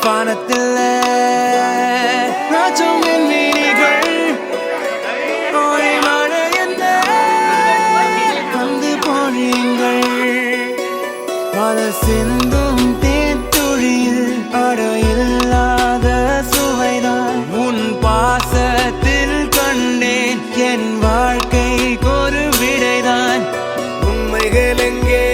வானத்தில் நாச்சும் மீனிகள் ஓடி மழை என்ன வந்து போனீங்கள் மழை சிந்தும் தேத்துழியில் அடையில்லாத சுவைதான் உன் பாசத்தில் கண்டேன் என் வாழ்க்கைக்கு ஒரு விடைதான் உண்மைகள் எங்கே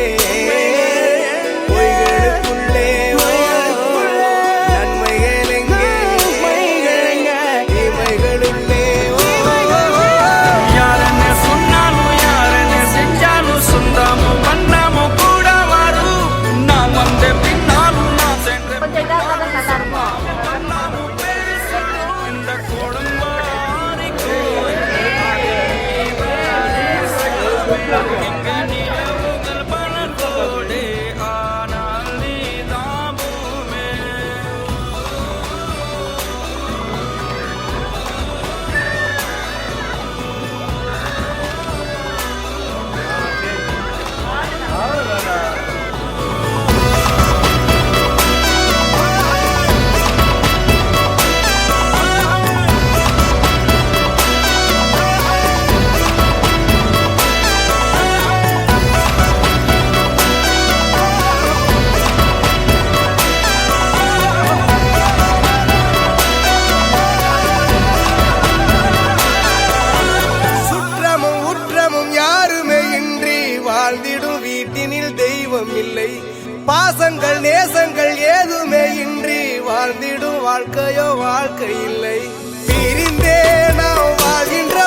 வாழ்ந்திடும் வீட்டினில் தெய்வம் இல்லை பாசங்கள் நேசங்கள் ஏதுமே இன்றி வாழ்ந்திடும் வாழ்க்கையோ வாழ்க்கை இல்லை பிரிந்தே நாம் வாழ்கின்ற